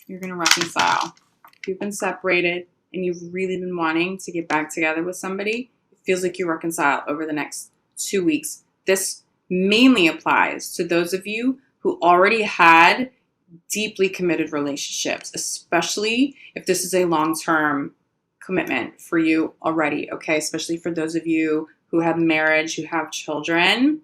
You're going to reconcile. If you've been separated and you've really been wanting to get back together with somebody, it feels like you reconcile over the next 2 weeks. This mainly applies to those of you who already had deeply committed relationships, especially if this is a long-term commitment for you already, okay? Especially for those of you who have marriage, who have children.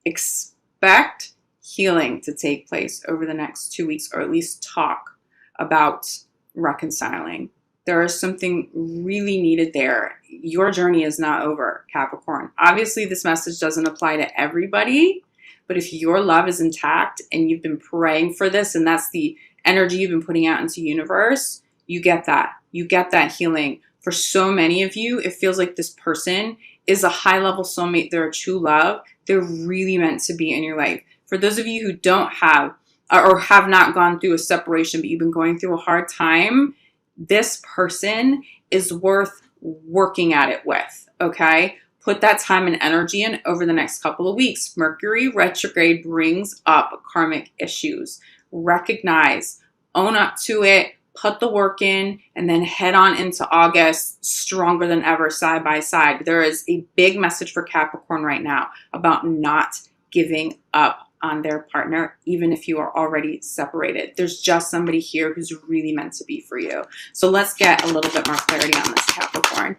Expect healing to take place over the next 2 weeks, or at least talk about reconciling. There is something really needed there. Your journey is not over, Capricorn. Obviously, this message doesn't apply to everybody, but if your love is intact and you've been praying for this, and that's the energy you've been putting out into the universe, you get that. You get that healing. For so many of you, it feels like this person is a high-level soulmate. They're a true love. They're really meant to be in your life. For those of you who don't have or have not gone through a separation, but you've been going through a hard time, this person is worth working at it with, okay? Put that time and energy in over the next couple of weeks. Mercury retrograde brings up karmic issues. Recognize, own up to it, put the work in, and then head on into August stronger than ever, side by side. There is a big message for Capricorn right now about not giving up on their partner, even if you are already separated. There's just somebody here who's really meant to be for you. So let's get a little bit more clarity on this, Capricorn.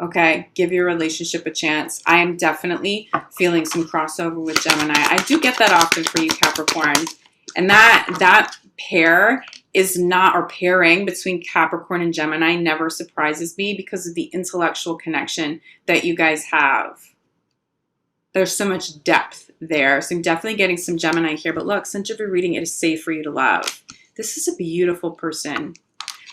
Okay, give your relationship a chance. I am definitely feeling some crossover with Gemini. I do get that often for you, Capricorn. And that pair is not, or pairing between Capricorn and Gemini never surprises me because of the intellectual connection that you guys have. There's so much depth there. So I'm definitely getting some Gemini here. But look, since you're reading, it is safe for you to love. This is a beautiful person.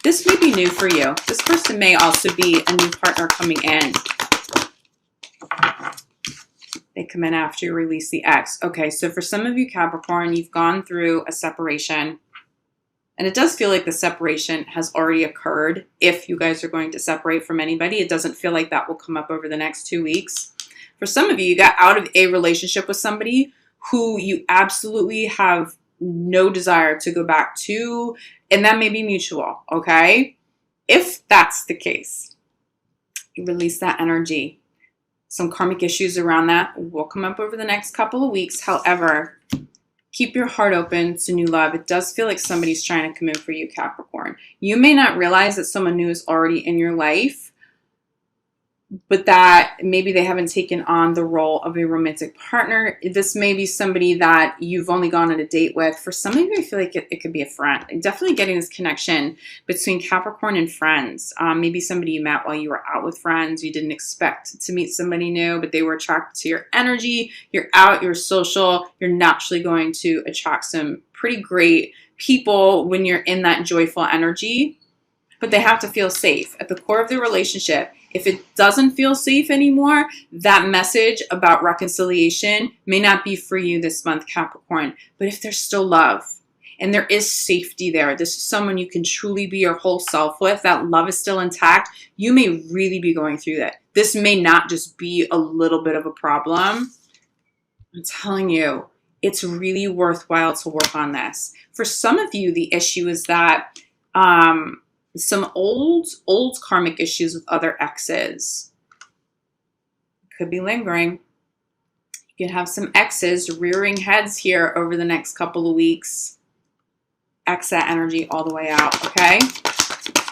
This may be new for you. This person may also be a new partner coming in. They come in after you release the ex. Okay, so for some of you, Capricorn, you've gone through a separation. And it does feel like the separation has already occurred. If you guys are going to separate from anybody, it doesn't feel like that will come up over the next 2 weeks. For some of you, you got out of a relationship with somebody who you absolutely have no desire to go back to, and that may be mutual, okay? If that's the case, you release that energy. Some karmic issues around that will come up over the next couple of weeks. However, keep your heart open to new love. It does feel like somebody's trying to come in for you, Capricorn. You may not realize that someone new is already in your life, but that maybe they haven't taken on the role of a romantic partner. This may be somebody that you've only gone on a date with. For some of you, I feel like it could be a friend. I'm definitely getting this connection between Capricorn and friends. Maybe somebody you met while you were out with friends. You didn't expect to meet somebody new, but they were attracted to your energy. You're out, you're social. You're naturally going to attract some pretty great people when you're in that joyful energy. But they have to feel safe. At the core of the relationship, if it doesn't feel safe anymore, that message about reconciliation may not be for you this month, Capricorn. But if there's still love and there is safety there, this is someone you can truly be your whole self with, that love is still intact, you may really be going through that. This may not just be a little bit of a problem. I'm telling you, it's really worthwhile to work on this. For some of you, the issue is that some old karmic issues with other exes could be lingering. You can have some exes rearing heads here over the next couple of weeks. X that energy all the way out, okay?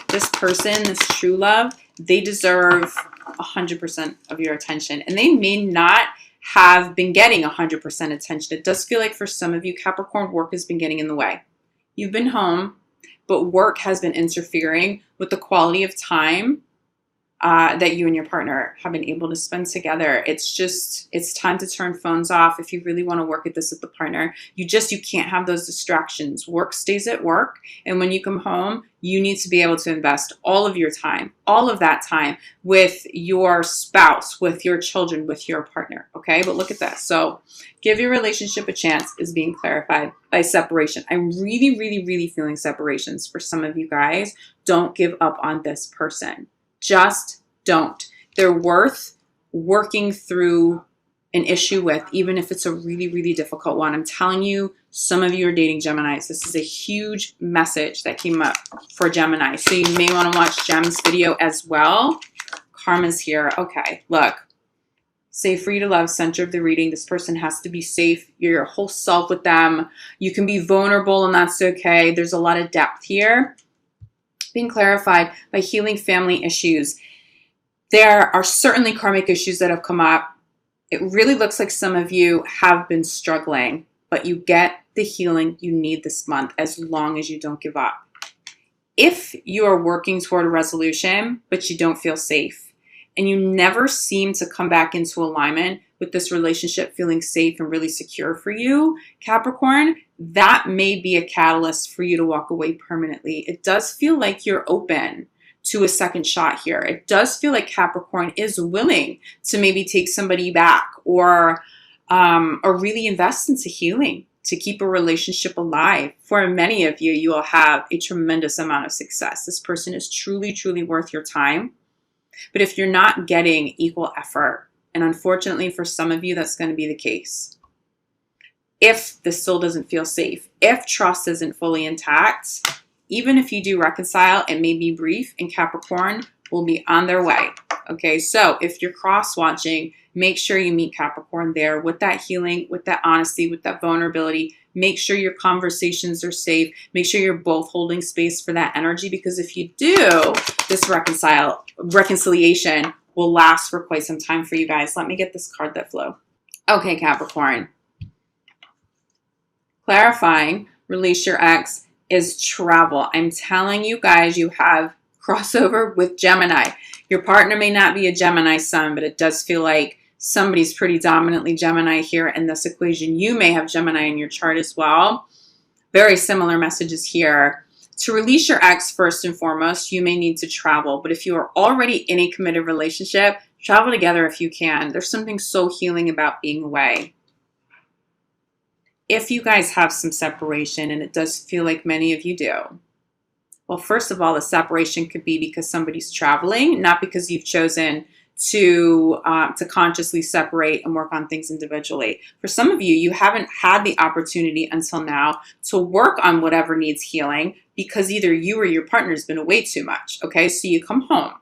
This person, this true love, they deserve 100% of your attention. And they may not have been getting 100% attention. It does feel like for some of you, Capricorn, work has been getting in the way. You've been home, but work has been interfering with the quality of time that you and your partner have been able to spend together. It's time to turn phones off if you really want to work at this with the partner. You can't have those distractions. Work stays at work. And when you come home, you need to be able to invest all of your time, all of that time with your spouse, with your children, with your partner. Okay, but look at this. So give your relationship a chance is being clarified by separation. I'm really, really, really feeling separations for some of you guys. Don't give up on this person. Just don't. They're worth working through an issue with, even if it's a really, really difficult one. I'm telling you, some of you are dating Geminis. This is a huge message that came up for Gemini. So you may want to watch Gem's video as well. Karma's here. Okay, look. Safe, free to love, center of the reading. This person has to be safe. You're your whole self with them. You can be vulnerable and that's okay. There's a lot of depth here. Being clarified by healing family issues. There are certainly karmic issues that have come up. It really looks like some of you have been struggling, but you get the healing you need this month as long as you don't give up. If you are working toward a resolution, but you don't feel safe, and you never seem to come back into alignment with this relationship feeling safe and really secure for you, Capricorn, that may be a catalyst for you to walk away permanently. It does feel like you're open to a second shot here. It does feel like Capricorn is willing to maybe take somebody back or really invest into healing to keep a relationship alive. For many of you, you will have a tremendous amount of success. This person is truly, truly worth your time. But if you're not getting equal effort, and unfortunately for some of you, that's going to be the case. If this still doesn't feel safe, if trust isn't fully intact, even if you do reconcile, it may be brief, and Capricorn will be on their way. Okay, so if you're cross-watching, make sure you meet Capricorn there with that healing, with that honesty, with that vulnerability. Make sure your conversations are safe. Make sure you're both holding space for that energy, because if you do, this reconciliation will last for quite some time for you guys. Let me get this card that flew. Okay, Capricorn. Clarifying, release your ex, is travel. I'm telling you guys, you have crossover with Gemini. Your partner may not be a Gemini sun, but it does feel like somebody's pretty dominantly Gemini here in this equation. You may have Gemini in your chart as well. Very similar messages here. To release your ex, first and foremost, you may need to travel. But if you are already in a committed relationship, travel together if you can. There's something so healing about being away. If you guys have some separation, and it does feel like many of you do, well, first of all, the separation could be because somebody's traveling, not because you've chosen to consciously separate and work on things individually. For some of you, you haven't had the opportunity until now to work on whatever needs healing because either you or your partner has been away too much. Okay, so you come home.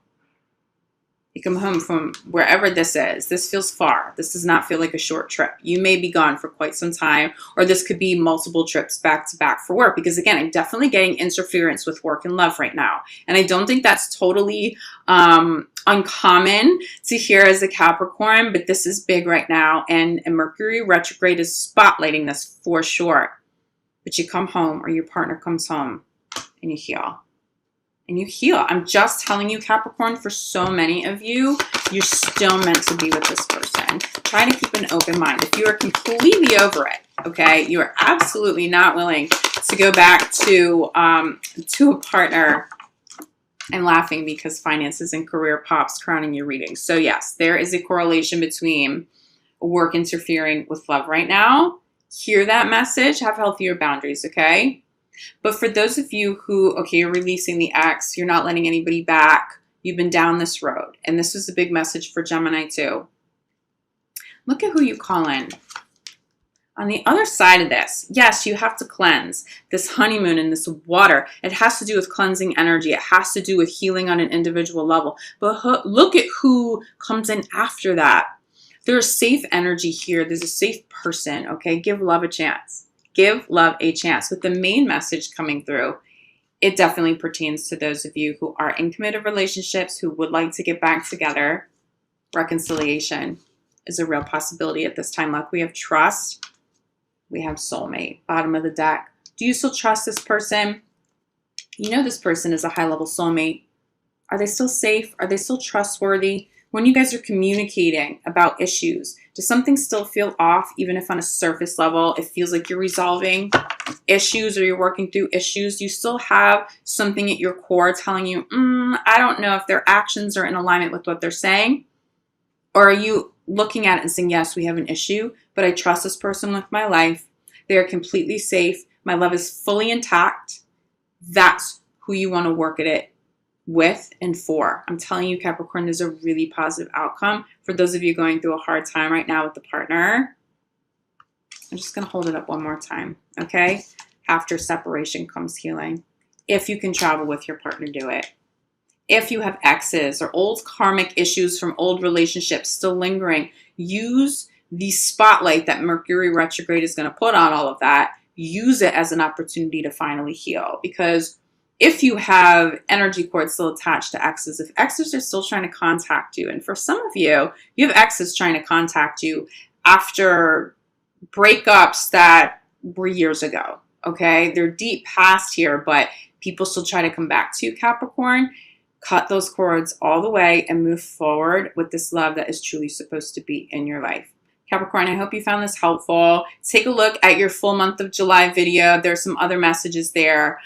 You come home from wherever this is. This feels far. This does not feel like a short trip. You may be gone for quite some time, or this could be multiple trips back to back for work. Because again, I'm definitely getting interference with work and love right now. And I don't think that's totally uncommon to hear as a Capricorn, but this is big right now. And Mercury retrograde is spotlighting this for sure. But you come home, or your partner comes home, and you heal. And you heal. I'm just telling you, Capricorn, for so many of you, you're still meant to be with this person. Try to keep an open mind. If you are completely over it, okay, you are absolutely not willing to go back to a partner. I'm laughing because finances and career pops crowning your reading. So yes, there is a correlation between work interfering with love right now. Hear that message. Have healthier boundaries, okay? But for those of you who, okay, you're releasing the ex, you're not letting anybody back, you've been down this road. And this is a big message for Gemini too. Look at who you call in. On the other side of this, yes, you have to cleanse this honeymoon and this water. It has to do with cleansing energy. It has to do with healing on an individual level. But look at who comes in after that. There's safe energy here. There's a safe person, okay? Give love a chance. Give love a chance. With the main message coming through, it definitely pertains to those of you who are in committed relationships, who would like to get back together. Reconciliation is a real possibility at this time. Look, we have trust. We have soulmate. Bottom of the deck. Do you still trust this person? You know this person is a high-level soulmate. Are they still safe? Are they still trustworthy? When you guys are communicating about issues, does something still feel off, even if on a surface level it feels like you're resolving issues or you're working through issues? Do you still have something at your core telling you, I don't know if their actions are in alignment with what they're saying? Or are you looking at it and saying, yes, we have an issue, but I trust this person with my life. They are completely safe. My love is fully intact. That's who you want to work at it with and for. I'm telling you, Capricorn, there's a really positive outcome. For those of you going through a hard time right now with the partner, I'm just going to hold it up one more time, okay? After separation comes healing. If you can travel with your partner, do it. If you have exes or old karmic issues from old relationships still lingering, use the spotlight that Mercury retrograde is going to put on all of that. Use it as an opportunity to finally heal. Because if you have energy cords still attached to exes, if exes are still trying to contact you, and for some of you, you have exes trying to contact you after breakups that were years ago, okay? They're deep past here, but people still try to come back to you, Capricorn. Cut those cords all the way and move forward with this love that is truly supposed to be in your life. Capricorn, I hope you found this helpful. Take a look at your full month of July video. There's some other messages there.